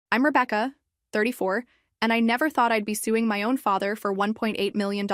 I'm Rebecca, 34, and I never thought I'd be suing my own father for $1.8 million.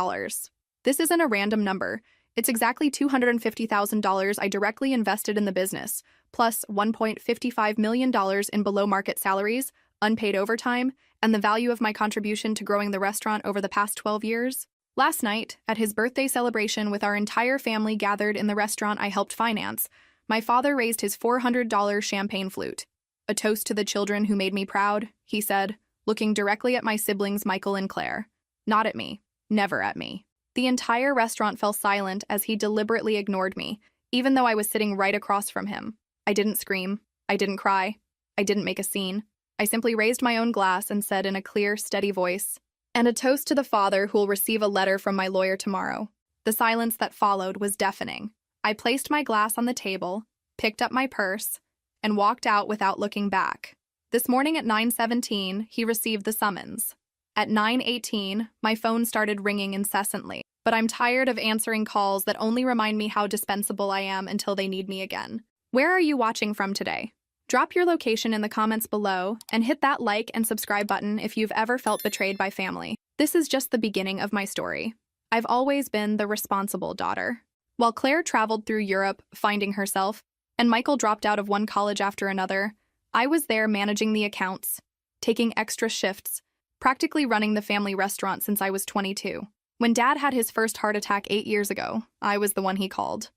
This isn't a random number. It's exactly $250,000 I directly invested in the business, plus $1.55 million in below-market salaries, unpaid overtime, and the value of my contribution to growing the restaurant over the past 12 years. Last night, at his birthday celebration with our entire family gathered in the restaurant I helped finance, my father raised his $400 champagne flute. "A toast to the children who made me proud," he said, looking directly at my siblings Michael and Claire. Not at me. Never at me. The entire restaurant fell silent as he deliberately ignored me, even though I was sitting right across from him. I didn't scream. I didn't cry. I didn't make a scene. I simply raised my own glass and said in a clear, steady voice, "And a toast to the father who will receive a letter from my lawyer tomorrow." The silence that followed was deafening. I placed my glass on the table, picked up my purse, and walked out without looking back. This morning at 9:17, he received the summons. At 9:18, my phone started ringing incessantly, but I'm tired of answering calls that only remind me how dispensable I am until they need me again. Where are you watching from today? Drop your location in the comments below and hit that like and subscribe button if you've ever felt betrayed by family. This is just the beginning of my story. I've always been the responsible daughter. While Claire traveled through Europe, finding herself, and Michael dropped out of one college after another, I was there managing the accounts, taking extra shifts, practically running the family restaurant since I was 22. When Dad had his first heart attack 8 years ago, I was the one he called.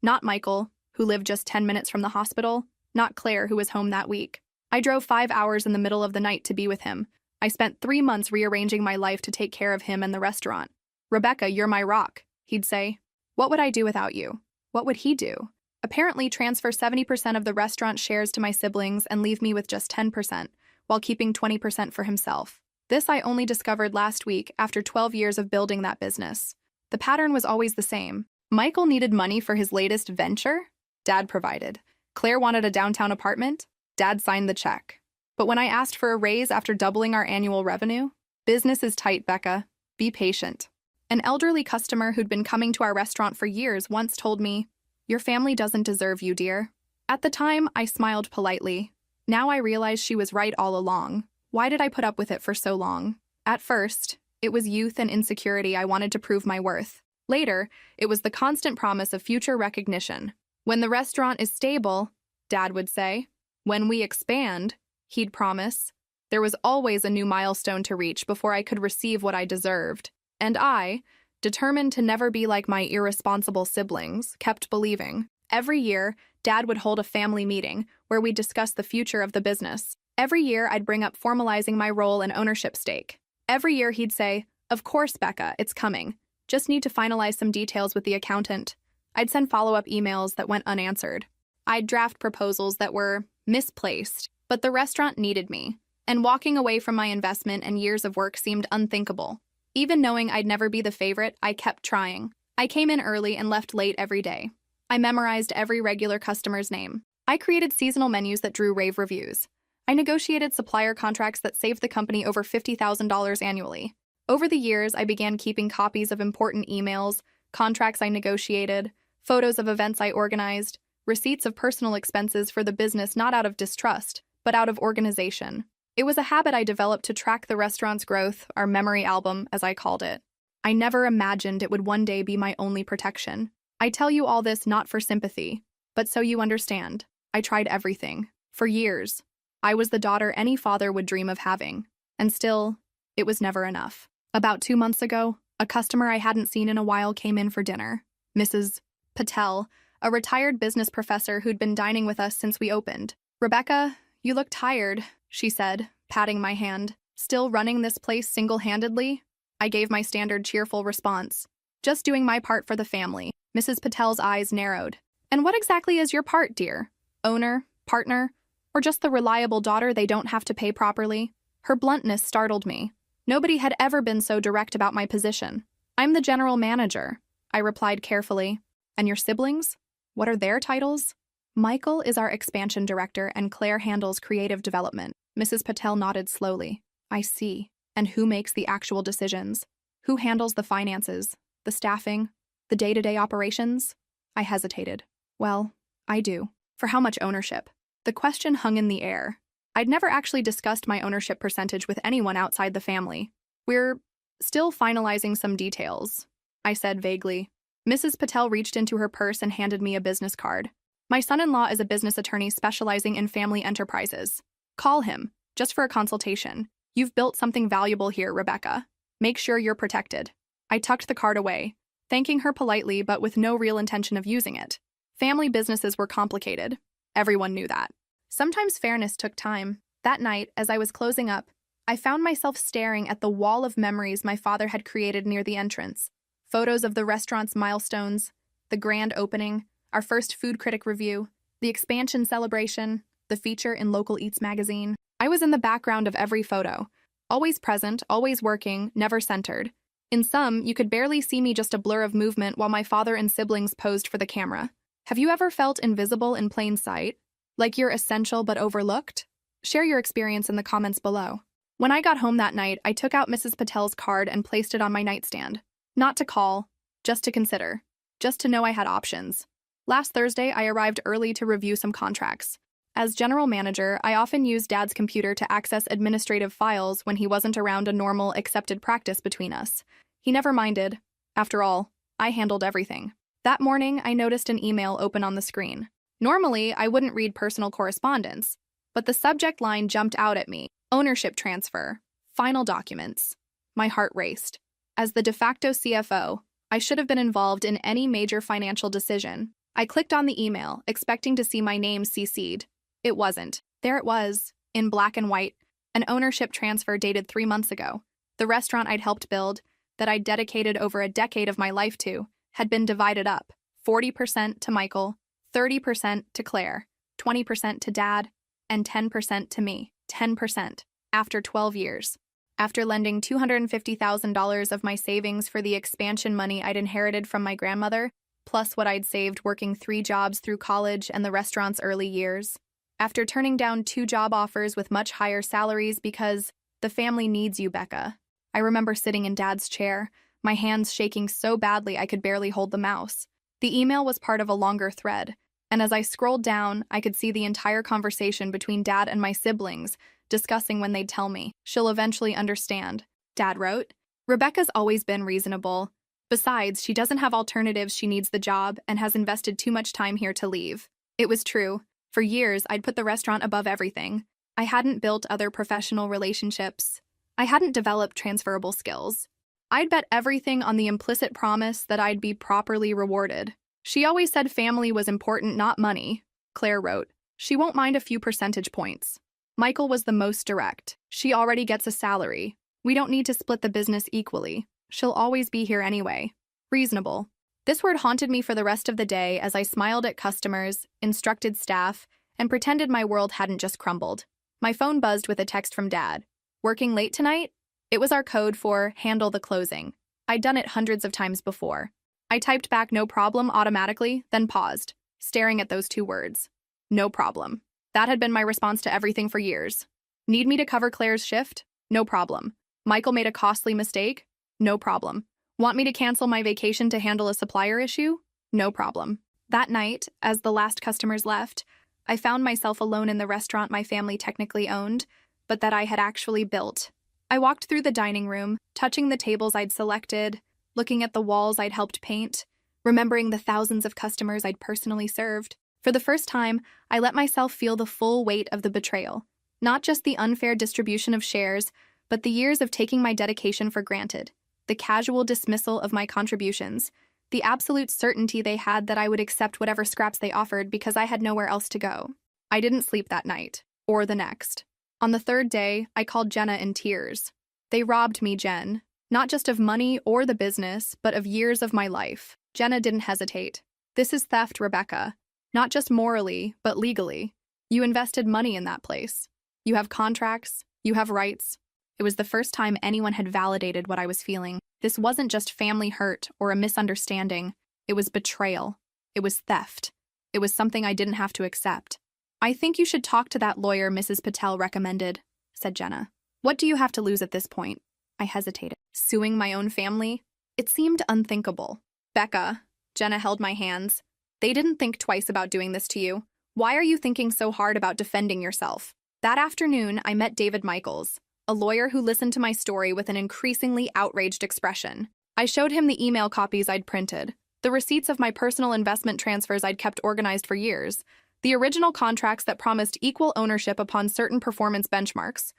Not Michael, who lived just 10 minutes from the hospital, not Claire, who was home that week. I drove 5 hours in the middle of the night to be with him. I spent 3 months rearranging my life to take care of him and the restaurant. "Rebecca, you're my rock," he'd say. "What would I do without you?" What would he do? Apparently transfer 70% of the restaurant shares to my siblings and leave me with just 10%, while keeping 20% for himself. This I only discovered last week after 12 years of building that business. The pattern was always the same. Michael needed money for his latest venture? Dad provided. Claire wanted a downtown apartment? Dad signed the check. But when I asked for a raise after doubling our annual revenue? "Business is tight, Becca. Be patient." An elderly customer who'd been coming to our restaurant for years once told me, "Your family doesn't deserve you, dear." At the time, I smiled politely. Now I realize she was right all along. Why did I put up with it for so long? At first, it was youth and insecurity I wanted to prove my worth. Later, it was the constant promise of future recognition. "When the restaurant is stable," Dad would say. "When we expand," he'd promise. There was always a new milestone to reach before I could receive what I deserved. And I, determined to never be like my irresponsible siblings, kept believing. Every year, Dad would hold a family meeting where we'd discuss the future of the business. Every year, I'd bring up formalizing my role and ownership stake. Every year, he'd say, "Of course, Becca, it's coming. Just need to finalize some details with the accountant." I'd send follow-up emails that went unanswered. I'd draft proposals that were misplaced, but the restaurant needed me, and walking away from my investment and years of work seemed unthinkable. Even knowing I'd never be the favorite, I kept trying. I came in early and left late every day. I memorized every regular customer's name. I created seasonal menus that drew rave reviews. I negotiated supplier contracts that saved the company over $50,000 annually. Over the years, I began keeping copies of important emails, contracts I negotiated, photos of events I organized, receipts of personal expenses for the business not out of distrust, but out of organization. It was a habit I developed to track the restaurant's growth, our memory album, as I called it. I never imagined it would one day be my only protection. I tell you all this not for sympathy, but so you understand. I tried everything. For years. I was the daughter any father would dream of having. And still, it was never enough. About 2 months ago, a customer I hadn't seen in a while came in for dinner. Mrs. Patel, a retired business professor who'd been dining with us since we opened. "Rebecca, you look tired," she said, patting my hand. "Still running this place single-handedly?" I gave my standard cheerful response. "Just doing my part for the family." Mrs. Patel's eyes narrowed. "And what exactly is your part, dear? Owner? Partner? Or just the reliable daughter they don't have to pay properly?" Her bluntness startled me. Nobody had ever been so direct about my position. "I'm the general manager," I replied carefully. "And your siblings? What are their titles?" "Michael is our expansion director and Claire handles creative development." Mrs. Patel nodded slowly. "I see. And who makes the actual decisions? Who handles the finances, the staffing, the day-to-day operations?" I hesitated. "Well, I do." "For how much ownership?" The question hung in the air. I'd never actually discussed my ownership percentage with anyone outside the family. We're still finalizing some details, I said vaguely. Mrs. Patel reached into her purse and handed me a business card. My son-in-law is a business attorney specializing in family enterprises. Call him, just for a consultation. You've built something valuable here, Rebecca. Make sure you're protected. I tucked the card away, thanking her politely but with no real intention of using it. Family businesses were complicated. Everyone knew that. Sometimes fairness took time. That night, as I was closing up, I found myself staring at the wall of memories my father had created near the entrance. Photos of the restaurant's milestones, the grand opening, our first food critic review, the expansion celebration, the feature in Local Eats magazine. I was in the background of every photo, always present, always working, never centered. In some, you could barely see me, just a blur of movement while my father and siblings posed for the camera. Have you ever felt invisible in plain sight? Like you're essential but overlooked? Share your experience in the comments below. When I got home that night, I took out Mrs. Patel's card and placed it on my nightstand. Not to call, just to consider. Just to know I had options. Last Thursday, I arrived early to review some contracts. As general manager, I often used Dad's computer to access administrative files when he wasn't around, a normal, accepted practice between us. He never minded. After all, I handled everything. That morning, I noticed an email open on the screen. Normally, I wouldn't read personal correspondence, but the subject line jumped out at me. Ownership transfer. Final documents. My heart raced. As the de facto CFO, I should have been involved in any major financial decision. I clicked on the email, expecting to see my name CC'd. It wasn't. There it was, in black and white, an ownership transfer dated 3 months ago. The restaurant I'd helped build, that I'd dedicated over a decade of my life to, had been divided up. 40% to Michael, 30% to Claire, 20% to Dad, and 10% to me. 10%. After 12 years. After lending $250,000 of my savings for the expansion money I'd inherited from my grandmother, plus what I'd saved working 3 jobs through college and the restaurant's early years. After turning down 2 job offers with much higher salaries because the family needs you, Becca. I remember sitting in Dad's chair, my hands shaking so badly I could barely hold the mouse. The email was part of a longer thread, and as I scrolled down, I could see the entire conversation between Dad and my siblings, discussing when they'd tell me. She'll eventually understand, Dad wrote. Rebecca's always been reasonable. Besides, she doesn't have alternatives, she needs the job, and has invested too much time here to leave. It was true. For years, I'd put the restaurant above everything. I hadn't built other professional relationships. I hadn't developed transferable skills. I'd bet everything on the implicit promise that I'd be properly rewarded. She always said family was important, not money, Claire wrote. She won't mind a few percentage points. Michael was the most direct. She already gets a salary. We don't need to split the business equally. She'll always be here anyway. Reasonable. This word haunted me for the rest of the day as I smiled at customers, instructed staff, and pretended my world hadn't just crumbled. My phone buzzed with a text from Dad. Working late tonight? It was our code for handle the closing. I'd done it hundreds of times before. I typed back no problem automatically, then paused, staring at those 2 words. No problem. That had been my response to everything for years. Need me to cover Claire's shift? No problem. Michael made a costly mistake? No problem. Want me to cancel my vacation to handle a supplier issue? No problem. That night, as the last customers left, I found myself alone in the restaurant my family technically owned, but that I had actually built. I walked through the dining room, touching the tables I'd selected, looking at the walls I'd helped paint, remembering the thousands of customers I'd personally served. For the first time, I let myself feel the full weight of the betrayal. Not just the unfair distribution of shares, but the years of taking my dedication for granted, the casual dismissal of my contributions, the absolute certainty they had that I would accept whatever scraps they offered because I had nowhere else to go. I didn't sleep that night, or the next. On the 3rd day, I called Jenna in tears. They robbed me, Jen. Not just of money or the business, but of years of my life. Jenna didn't hesitate. This is theft, Rebecca. Not just morally, but legally. You invested money in that place. You have contracts. You have rights. It was the first time anyone had validated what I was feeling. This wasn't just family hurt or a misunderstanding. It was betrayal. It was theft. It was something I didn't have to accept. I think you should talk to that lawyer Mrs. Patel recommended, said Jenna. What do you have to lose at this point? I hesitated. Suing my own family? It seemed unthinkable. Becca, Jenna held my hands. They didn't think twice about doing this to you. Why are you thinking so hard about defending yourself? That afternoon, I met David Michaels, a lawyer who listened to my story with an increasingly outraged expression. I showed him the email copies I'd printed, the receipts of my personal investment transfers I'd kept organized for years, the original contracts that promised equal ownership upon certain performance benchmarks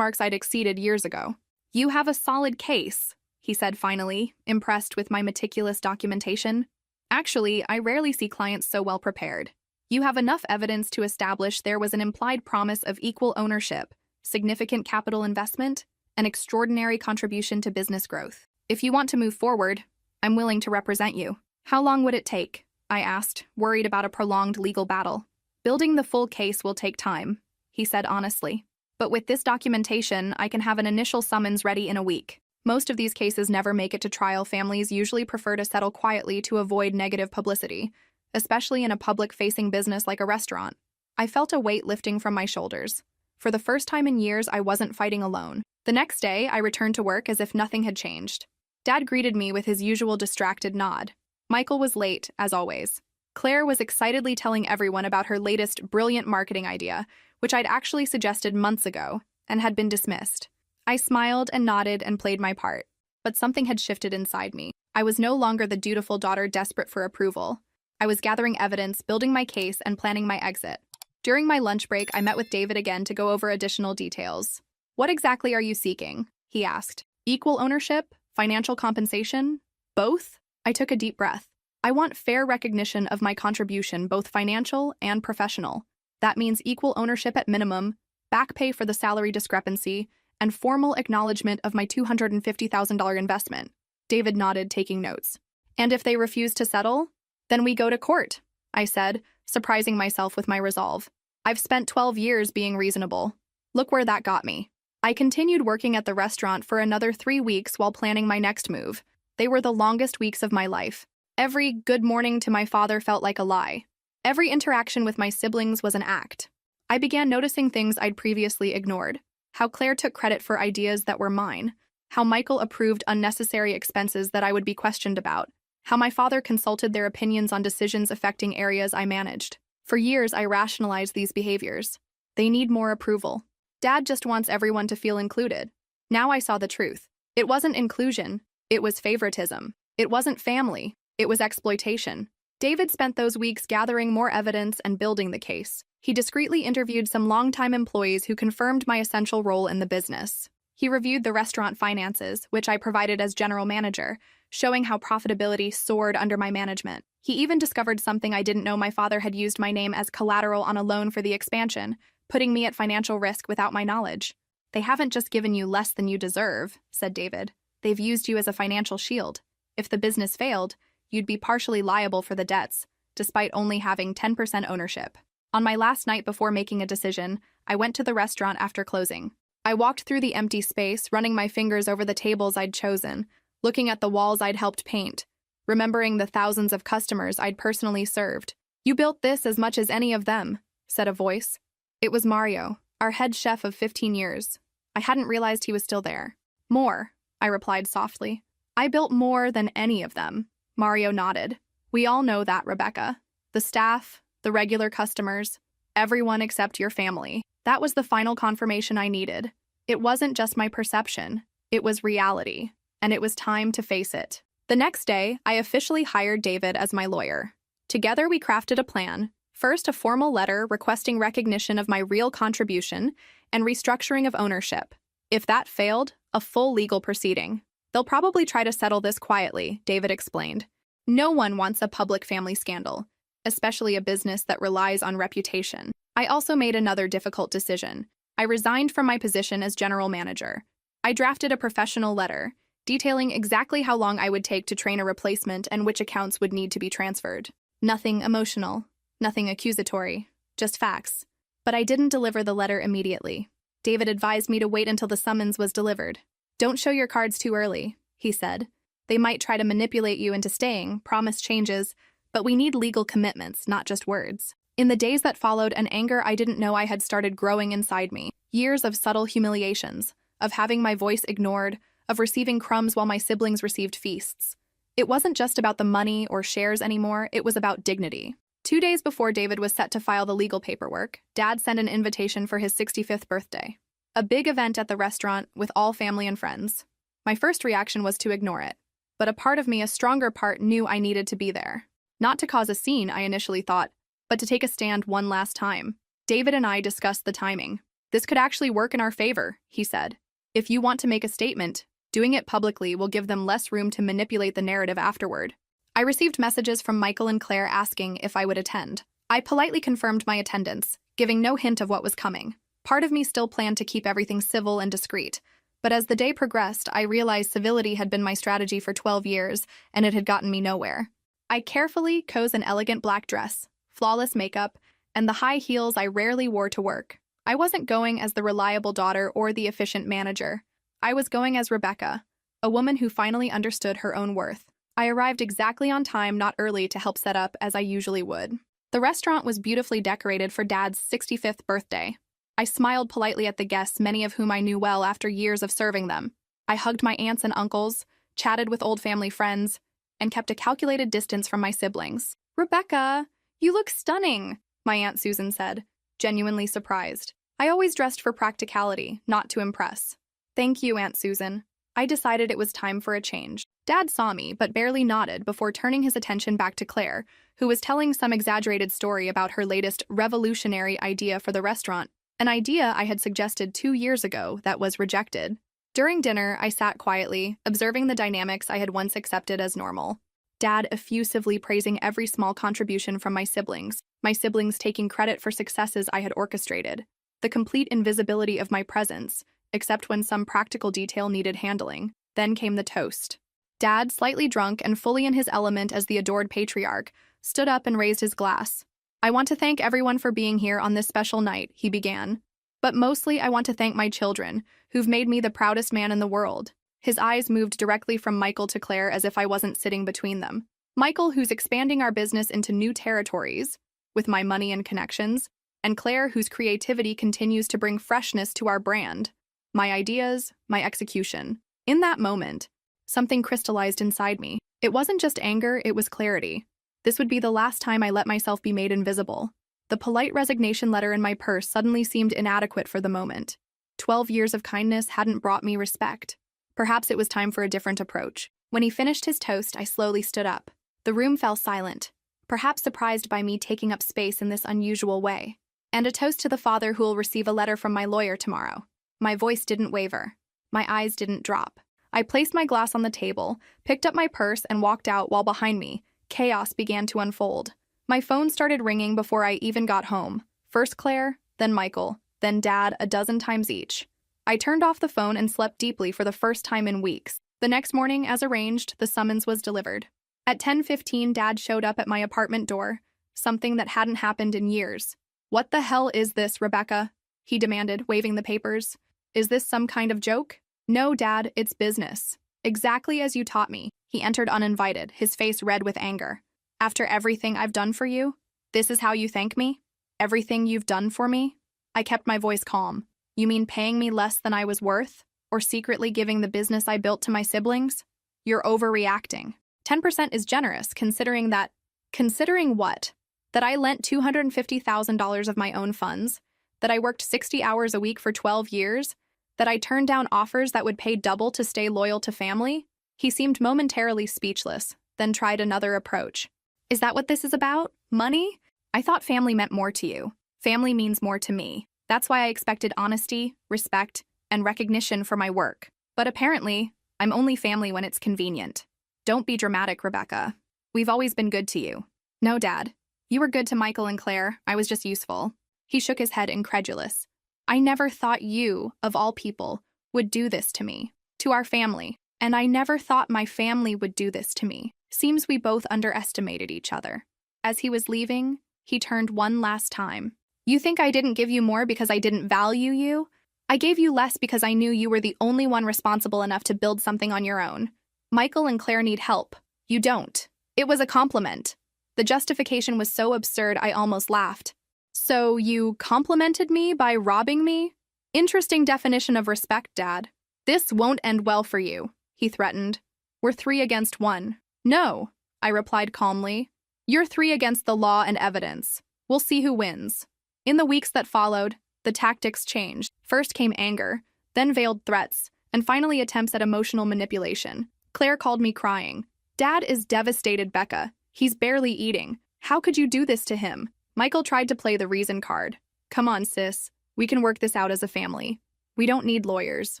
I'd exceeded years ago. "You have a solid case," he said finally, impressed with my meticulous documentation. "Actually, I rarely see clients so well prepared. You have enough evidence to establish there was an implied promise of equal ownership, significant capital investment, and extraordinary contribution to business growth. If you want to move forward, I'm willing to represent you." "How long would it take?" I asked, worried about a prolonged legal battle. "Building the full case will take time," he said honestly. "But with this documentation, I can have an initial summons ready in a week. Most of these cases never make it to trial. Families usually prefer to settle quietly to avoid negative publicity, especially in a public-facing business like a restaurant." I felt a weight lifting from my shoulders. For the first time in years, I wasn't fighting alone. The next day, I returned to work as if nothing had changed. Dad greeted me with his usual distracted nod. Michael was late, as always. Claire was excitedly telling everyone about her latest brilliant marketing idea, which I'd actually suggested months ago, and had been dismissed. I smiled and nodded and played my part. But something had shifted inside me. I was no longer the dutiful daughter desperate for approval. I was gathering evidence, building my case, and planning my exit. During my lunch break, I met with David again to go over additional details. "What exactly are you seeking?" he asked. "Equal ownership? Financial compensation? Both?" I took a deep breath. "I want fair recognition of my contribution, both financial and professional. That means equal ownership at minimum, back pay for the salary discrepancy, and formal acknowledgement of my $250,000 investment." David nodded, taking notes. "And if they refuse to settle? Then we go to court," I said, surprising myself with my resolve. "I've spent 12 years being reasonable. Look where that got me." I continued working at the restaurant for another 3 weeks while planning my next move. They were the longest weeks of my life. Every good morning to my father felt like a lie. Every interaction with my siblings was an act. I began noticing things I'd previously ignored. How Claire took credit for ideas that were mine. How Michael approved unnecessary expenses that I would be questioned about. How my father consulted their opinions on decisions affecting areas I managed. For years, I rationalized these behaviors. They need more approval. Dad just wants everyone to feel included. Now I saw the truth. It wasn't inclusion. It was favoritism. It wasn't family. It was exploitation. David spent those weeks gathering more evidence and building the case. He discreetly interviewed some longtime employees who confirmed my essential role in the business. He reviewed the restaurant finances, which I provided as general manager, showing how profitability soared under my management. He even discovered something I didn't know: my father had used my name as collateral on a loan for the expansion, putting me at financial risk without my knowledge. "They haven't just given you less than you deserve," said David. "They've used you as a financial shield. If the business failed, you'd be partially liable for the debts, despite only having 10% ownership." On my last night before making a decision, I went to the restaurant after closing. I walked through the empty space, running my fingers over the tables I'd chosen, looking at the walls I'd helped paint, remembering the thousands of customers I'd personally served. "You built this as much as any of them," said a voice. It was Mario, our head chef of 15 years. I hadn't realized he was still there. "More," I replied softly. "I built more than any of them." Mario nodded. "We all know that, Rebecca. The staff, the regular customers, everyone except your family." That was the final confirmation I needed. It wasn't just my perception. It was reality, and it was time to face it. The next day, I officially hired David as my lawyer. Together, we crafted a plan. First, a formal letter requesting recognition of my real contribution and restructuring of ownership. If that failed, a full legal proceeding. "They'll probably try to settle this quietly," David explained. "No one wants a public family scandal, especially a business that relies on reputation." I also made another difficult decision. I resigned from my position as general manager. I drafted a professional letter, detailing exactly how long I would take to train a replacement and which accounts would need to be transferred. Nothing emotional, nothing accusatory, just facts. But I didn't deliver the letter immediately. David advised me to wait until the summons was delivered. "Don't show your cards too early," he said. "They might try to manipulate you into staying, promise changes, but we need legal commitments, not just words." In the days that followed, an anger I didn't know I had started growing inside me. Years of subtle humiliations, of having my voice ignored, of receiving crumbs while my siblings received feasts. It wasn't just about the money or shares anymore, it was about dignity. 2 days before David was set to file the legal paperwork, Dad sent an invitation for his 65th birthday. A big event at the restaurant with all family and friends. My first reaction was to ignore it, but a part of me, a stronger part, knew I needed to be there. Not to cause a scene, I initially thought, but to take a stand one last time. David and I discussed the timing. This could actually work in our favor, he said. If you want to make a statement, doing it publicly will give them less room to manipulate the narrative afterward. I received messages from Michael and Claire asking if I would attend. I politely confirmed my attendance, giving no hint of what was coming. Part of me still planned to keep everything civil and discreet, but as the day progressed, I realized civility had been my strategy for 12 years, and it had gotten me nowhere. I carefully chose an elegant black dress, flawless makeup, and the high heels I rarely wore to work. I wasn't going as the reliable daughter or the efficient manager. I was going as Rebecca, a woman who finally understood her own worth. I arrived exactly on time, not early, to help set up as I usually would. The restaurant was beautifully decorated for Dad's 65th birthday. I smiled politely at the guests, many of whom I knew well after years of serving them. I hugged my aunts and uncles, chatted with old family friends, and kept a calculated distance from my siblings. "Rebecca, you look stunning," my Aunt Susan said, genuinely surprised. I always dressed for practicality, not to impress. "Thank you, Aunt Susan." I decided it was time for a change. Dad saw me, but barely nodded before turning his attention back to Claire, who was telling some exaggerated story about her latest revolutionary idea for the restaurant, an idea I had suggested 2 years ago that was rejected. During dinner, I sat quietly, observing the dynamics I had once accepted as normal. Dad effusively praising every small contribution from my siblings taking credit for successes I had orchestrated, the complete invisibility of my presence, except when some practical detail needed handling. Then came the toast. Dad, slightly drunk and fully in his element as the adored patriarch, stood up and raised his glass. "I want to thank everyone for being here on this special night," he began. "But mostly I want to thank my children, who've made me the proudest man in the world." His eyes moved directly from Michael to Claire as if I wasn't sitting between them. Michael, who's expanding our business into new territories, with my money and connections, and Claire, whose creativity continues to bring freshness to our brand. My ideas, my execution. In that moment, something crystallized inside me. It wasn't just anger, it was clarity. This would be the last time I let myself be made invisible. The polite resignation letter in my purse suddenly seemed inadequate for the moment. 12 years of kindness hadn't brought me respect. Perhaps it was time for a different approach. When he finished his toast, I slowly stood up. The room fell silent, perhaps surprised by me taking up space in this unusual way. "And a toast to the father who will receive a letter from my lawyer tomorrow." My voice didn't waver. My eyes didn't drop. I placed my glass on the table, picked up my purse, and walked out while behind me, chaos began to unfold. My phone started ringing before I even got home. First Claire, then Michael, then Dad, a dozen times each. I turned off the phone and slept deeply for the first time in weeks. The next morning, as arranged, the summons was delivered. At 10:15, Dad showed up at my apartment door, something that hadn't happened in years. "What the hell is this, Rebecca?" he demanded, waving the papers. "Is this some kind of joke?" "No, Dad, it's business. Exactly as you taught me." He entered uninvited, his face red with anger. "After everything I've done for you? This is how you thank me? Everything you've done for me?" I kept my voice calm. "You mean paying me less than I was worth? Or secretly giving the business I built to my siblings? You're overreacting. 10% is generous, considering that—" "Considering what? That I lent $250,000 of my own funds? That I worked 60 hours a week for 12 years? That I turned down offers that would pay double to stay loyal to family?" He seemed momentarily speechless, then tried another approach. "Is that what this is about? Money? I thought family meant more to you. Family means more to me. That's why I expected honesty, respect, and recognition for my work. But apparently, I'm only family when it's convenient. Don't be dramatic, Rebecca. We've always been good to you." "No, Dad. You were good to Michael and Claire. I was just useful." He shook his head, incredulous. "I never thought you, of all people, would do this to me, to our family. And I never thought my family would do this to me. Seems we both underestimated each other." As he was leaving, he turned one last time. "You think I didn't give you more because I didn't value you? I gave you less because I knew you were the only one responsible enough to build something on your own. Michael and Claire need help. You don't." It was a compliment. The justification was so absurd I almost laughed. "So you complimented me by robbing me? Interesting definition of respect, Dad. This won't end well for you," he threatened. "We're 3 against 1. "No," I replied calmly. You're three against the law and evidence. We'll see who wins. In the weeks that followed, the tactics changed. First came anger, then veiled threats, and finally attempts at emotional manipulation. Claire called me crying. Dad is devastated, Becca. He's barely eating. How could you do this to him? Michael tried to play the reason card. Come on, sis. We can work this out as a family. We don't need lawyers.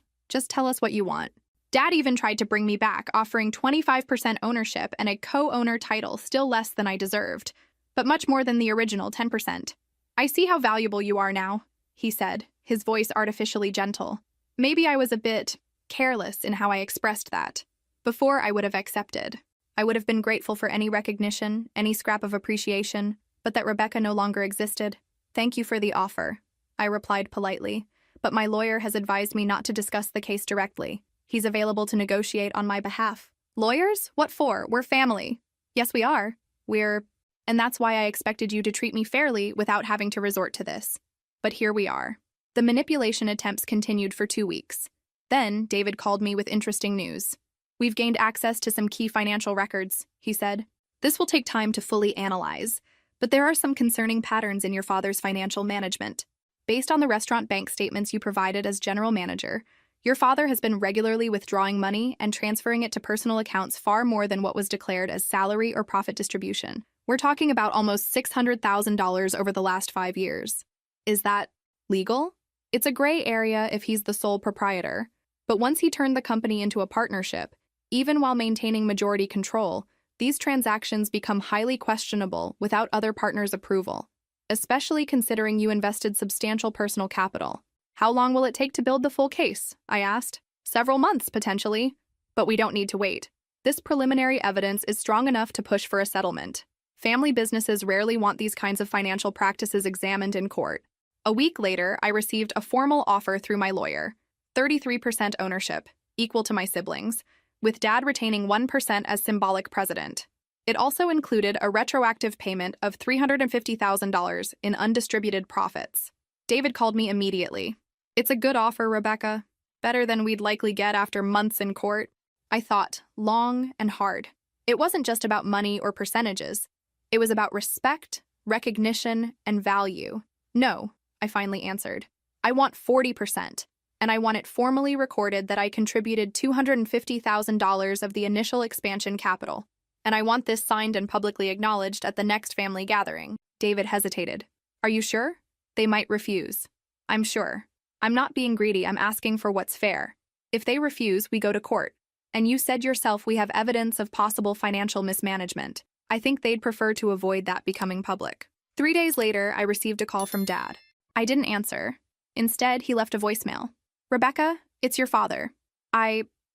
Just tell us what you want. Dad even tried to bring me back, offering 25% ownership and a co-owner title, still less than I deserved, but much more than the original 10%. I see how valuable you are now, he said, his voice artificially gentle. Maybe I was a bit careless in how I expressed that. Before, I would have accepted. I would have been grateful for any recognition, any scrap of appreciation, but that Rebecca no longer existed. Thank you for the offer, I replied politely, but my lawyer has advised me not to discuss the case directly. He's available to negotiate on my behalf. Lawyers? What for? We're family. Yes, we are. And that's why I expected you to treat me fairly without having to resort to this. But here we are. The manipulation attempts continued for 2 weeks. Then, David called me with interesting news. We've gained access to some key financial records, he said. This will take time to fully analyze, but there are some concerning patterns in your father's financial management. Based on the restaurant bank statements you provided as general manager, your father has been regularly withdrawing money and transferring it to personal accounts far more than what was declared as salary or profit distribution. We're talking about almost $600,000 over the last 5 years. Is that legal? It's a gray area if he's the sole proprietor, but once he turned the company into a partnership, even while maintaining majority control, these transactions become highly questionable without other partners' approval, especially considering you invested substantial personal capital. How long will it take to build the full case? I asked. Several months, potentially. But we don't need to wait. This preliminary evidence is strong enough to push for a settlement. Family businesses rarely want these kinds of financial practices examined in court. A week later, I received a formal offer through my lawyer. 33% ownership, equal to my siblings, with Dad retaining 1% as symbolic president. It also included a retroactive payment of $350,000 in undistributed profits. David called me immediately. It's a good offer, Rebecca. Better than we'd likely get after months in court. I thought, long and hard. It wasn't just about money or percentages. It was about respect, recognition, and value. No, I finally answered. I want 40%, and I want it formally recorded that I contributed $250,000 of the initial expansion capital. And I want this signed and publicly acknowledged at the next family gathering. David hesitated. Are you sure? They might refuse. I'm sure. I'm not being greedy, I'm asking for what's fair. If they refuse, we go to court. And you said yourself we have evidence of possible financial mismanagement. I think they'd prefer to avoid that becoming public. 3 days later, I received a call from Dad. I didn't answer. Instead, he left a voicemail. Rebecca, it's your father.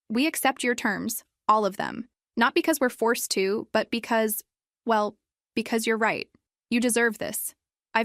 We accept your terms, all of them. Not because we're forced to, but because you're right. You deserve this. I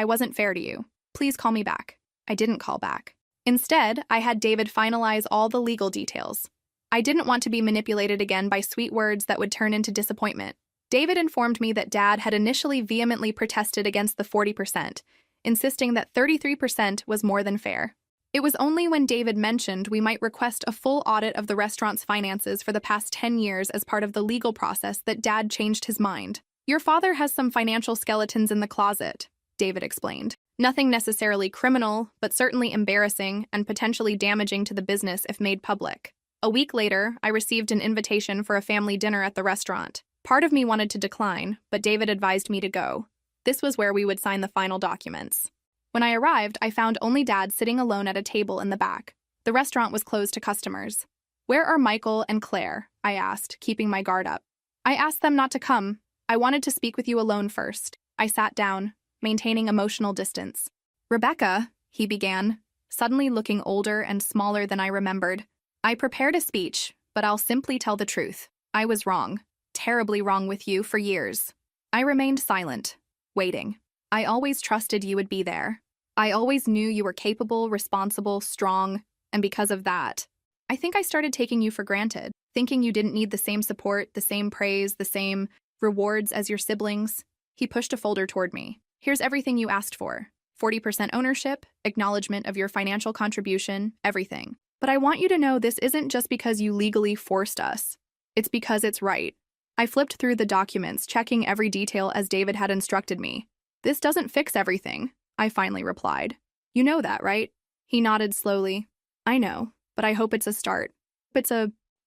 wasn't fair to you. Please call me back. I didn't call back. Instead, I had David finalize all the legal details. I didn't want to be manipulated again by sweet words that would turn into disappointment. David informed me that Dad had initially vehemently protested against the 40%, insisting that 33% was more than fair. It was only when David mentioned we might request a full audit of the restaurant's finances for the past 10 years as part of the legal process that Dad changed his mind. Your father has some financial skeletons in the closet, David explained. Nothing necessarily criminal, but certainly embarrassing and potentially damaging to the business if made public. A week later, I received an invitation for a family dinner at the restaurant. Part of me wanted to decline, but David advised me to go. This was where we would sign the final documents. When I arrived, I found only Dad sitting alone at a table in the back. The restaurant was closed to customers. Where are Michael and Claire? I asked, keeping my guard up. I asked them not to come. I wanted to speak with you alone first. I sat down, maintaining emotional distance. Rebecca, he began, suddenly looking older and smaller than I remembered. I prepared a speech, but I'll simply tell the truth. I was wrong, terribly wrong with you for years. I remained silent, waiting. I always trusted you would be there. I always knew you were capable, responsible, strong, and because of that, I think I started taking you for granted, thinking you didn't need the same support, the same praise, the same rewards as your siblings. He pushed a folder toward me. Here's everything you asked for. 40% ownership, acknowledgement of your financial contribution, everything. But I want you to know this isn't just because you legally forced us. It's because it's right. I flipped through the documents, checking every detail as David had instructed me. This doesn't fix everything, I finally replied. You know that, right? He nodded slowly. I know, but I hope it's a start.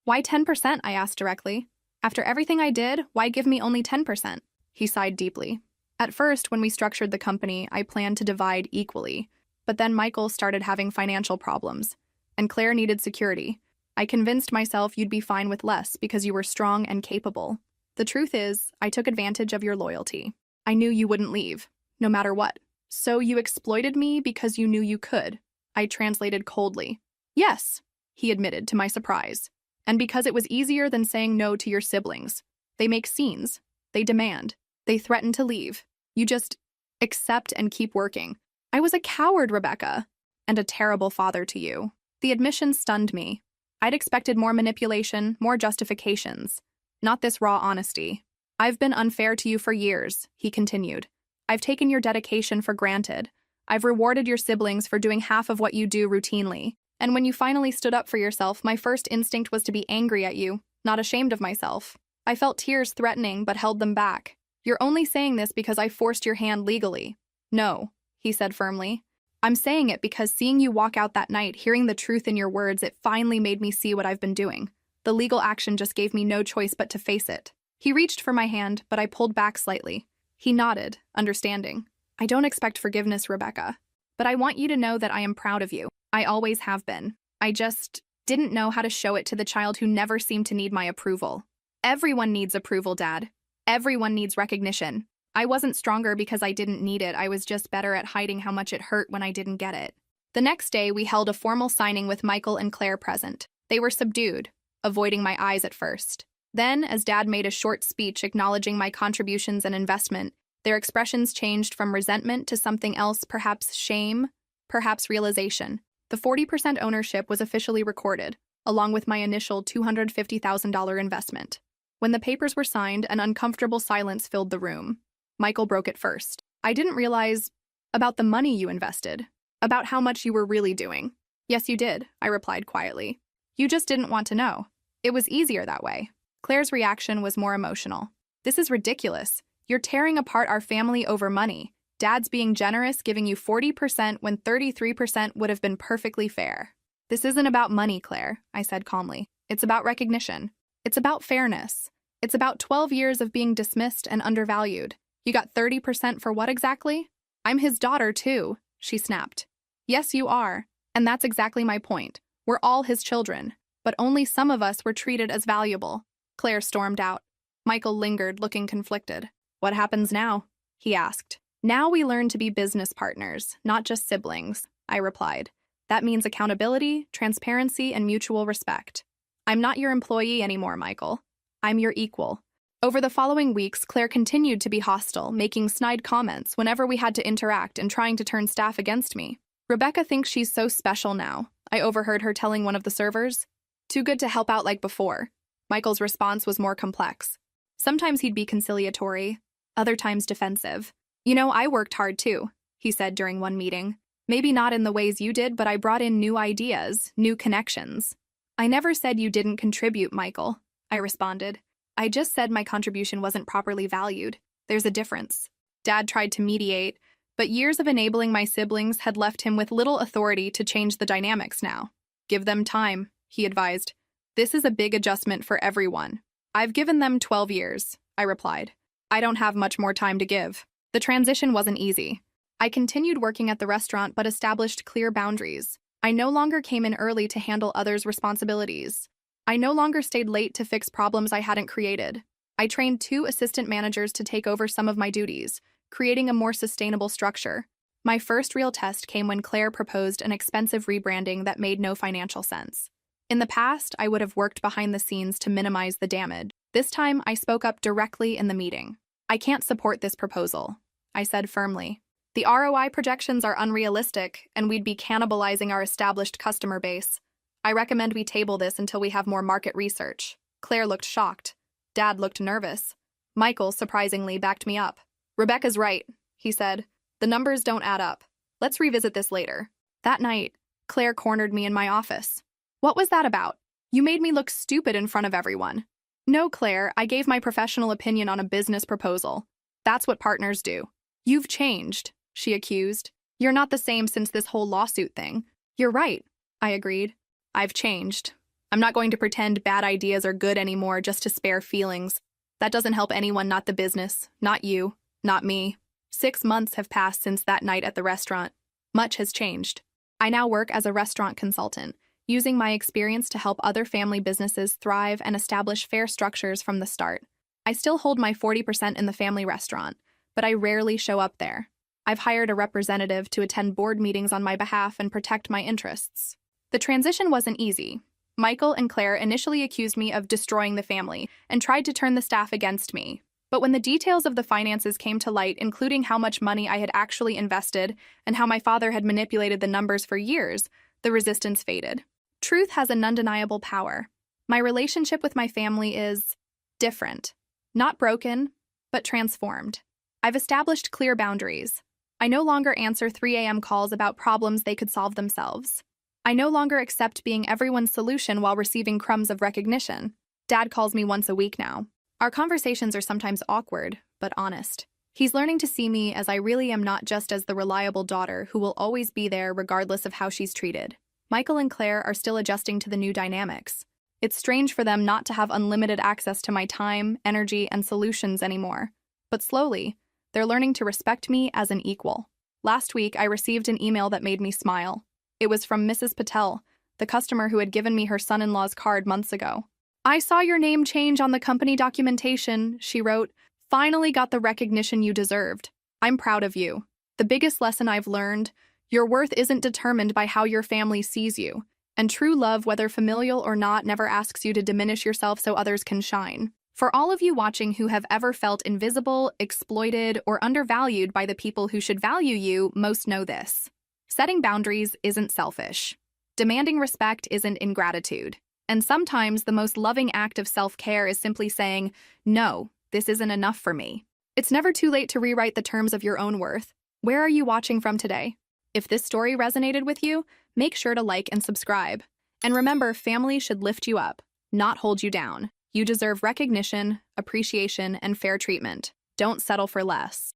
Why 10%? I asked directly. After everything I did, why give me only 10%? He sighed deeply. At first, when we structured the company, I planned to divide equally. But then Michael started having financial problems, and Claire needed security. I convinced myself you'd be fine with less because you were strong and capable. The truth is, I took advantage of your loyalty. I knew you wouldn't leave, no matter what. So you exploited me because you knew you could. I translated coldly. Yes, he admitted to my surprise. And because it was easier than saying no to your siblings. They make scenes. They demand. They threaten to leave. You just accept and keep working. I was a coward, Rebecca, and a terrible father to you. The admission stunned me. I'd expected more manipulation, more justifications, not this raw honesty. I've been unfair to you for years, he continued. I've taken your dedication for granted. I've rewarded your siblings for doing half of what you do routinely. And when you finally stood up for yourself, my first instinct was to be angry at you, not ashamed of myself. I felt tears threatening but held them back. You're only saying this because I forced your hand legally. No, he said firmly. I'm saying it because seeing you walk out that night, hearing the truth in your words, it finally made me see what I've been doing. The legal action just gave me no choice but to face it. He reached for my hand, but I pulled back slightly. He nodded, understanding. I don't expect forgiveness, Rebecca. But I want you to know that I am proud of you. I always have been. I just didn't know how to show it to the child who never seemed to need my approval. Everyone needs approval, Dad. Everyone needs recognition. I wasn't stronger because I didn't need it. I was just better at hiding how much it hurt when I didn't get it. The next day, we held a formal signing with Michael and Claire present. They were subdued, avoiding my eyes at first. Then, as Dad made a short speech acknowledging my contributions and investment, their expressions changed from resentment to something else, perhaps shame, perhaps realization. The 40% ownership was officially recorded, along with my initial $250,000 investment. When the papers were signed, an uncomfortable silence filled the room. Michael broke it first. I didn't realize about the money you invested, about how much you were really doing. Yes, you did, I replied quietly. You just didn't want to know. It was easier that way. Claire's reaction was more emotional. This is ridiculous. You're tearing apart our family over money. Dad's being generous, giving you 40% when 33% would have been perfectly fair. This isn't about money, Claire, I said calmly. It's about recognition. It's about fairness. It's about 12 years of being dismissed and undervalued. You got 30% for what exactly? I'm his daughter, too, she snapped. Yes, you are. And that's exactly my point. We're all his children. But only some of us were treated as valuable. Claire stormed out. Michael lingered, looking conflicted. What happens now? He asked. Now we learn to be business partners, not just siblings, I replied. That means accountability, transparency, and mutual respect. I'm not your employee anymore, Michael. I'm your equal. Over the following weeks, Claire continued to be hostile, making snide comments whenever we had to interact and trying to turn staff against me. Rebecca thinks she's so special now, I overheard her telling one of the servers. Too good to help out like before. Michael's response was more complex. Sometimes he'd be conciliatory, other times defensive. You know, I worked hard too, he said during one meeting. Maybe not in the ways you did, but I brought in new ideas, new connections. I never said you didn't contribute, Michael, I responded. I just said my contribution wasn't properly valued. There's a difference. Dad tried to mediate, but years of enabling my siblings had left him with little authority to change the dynamics now. Give them time, he advised. This is a big adjustment for everyone. I've given them 12 years, I replied. I don't have much more time to give. The transition wasn't easy. I continued working at the restaurant but established clear boundaries. I no longer came in early to handle others' responsibilities. I no longer stayed late to fix problems I hadn't created. I trained 2 assistant managers to take over some of my duties, creating a more sustainable structure. My first real test came when Claire proposed an expensive rebranding that made no financial sense. In the past, I would have worked behind the scenes to minimize the damage. This time, I spoke up directly in the meeting. I can't support this proposal, I said firmly. The ROI projections are unrealistic, and we'd be cannibalizing our established customer base. I recommend we table this until we have more market research. Claire looked shocked. Dad looked nervous. Michael, surprisingly, backed me up. Rebecca's right, he said. The numbers don't add up. Let's revisit this later. That night, Claire cornered me in my office. What was that about? You made me look stupid in front of everyone. No, Claire, I gave my professional opinion on a business proposal. That's what partners do. You've changed, she accused. You're not the same since this whole lawsuit thing. You're right, I agreed. I've changed. I'm not going to pretend bad ideas are good anymore just to spare feelings. That doesn't help anyone, not the business, not you, not me. 6 months have passed since that night at the restaurant. Much has changed. I now work as a restaurant consultant, using my experience to help other family businesses thrive and establish fair structures from the start. I still hold my 40% in the family restaurant, but I rarely show up there. I've hired a representative to attend board meetings on my behalf and protect my interests. The transition wasn't easy. Michael and Claire initially accused me of destroying the family and tried to turn the staff against me. But when the details of the finances came to light, including how much money I had actually invested and how my father had manipulated the numbers for years, the resistance faded. Truth has an undeniable power. My relationship with my family is different. Not broken, but transformed. I've established clear boundaries. I no longer answer 3 a.m. calls about problems they could solve themselves. I no longer accept being everyone's solution while receiving crumbs of recognition. Dad calls me once a week now. Our conversations are sometimes awkward, but honest. He's learning to see me as I really am, not just as the reliable daughter who will always be there regardless of how she's treated. Michael and Claire are still adjusting to the new dynamics. It's strange for them not to have unlimited access to my time, energy, and solutions anymore. But slowly, they're learning to respect me as an equal. Last week, I received an email that made me smile. It was from Mrs. Patel, the customer who had given me her son-in-law's card months ago. "I saw your name change on the company documentation," she wrote. "Finally got the recognition you deserved. I'm proud of you. The biggest lesson I've learned, your worth isn't determined by how your family sees you. And true love, whether familial or not, never asks you to diminish yourself so others can shine." For all of you watching who have ever felt invisible, exploited, or undervalued by the people who should value you, most know this. Setting boundaries isn't selfish. Demanding respect isn't ingratitude. And sometimes the most loving act of self-care is simply saying, "No, this isn't enough for me." It's never too late to rewrite the terms of your own worth. Where are you watching from today? If this story resonated with you, make sure to like and subscribe. And remember, family should lift you up, not hold you down. You deserve recognition, appreciation, and fair treatment. Don't settle for less.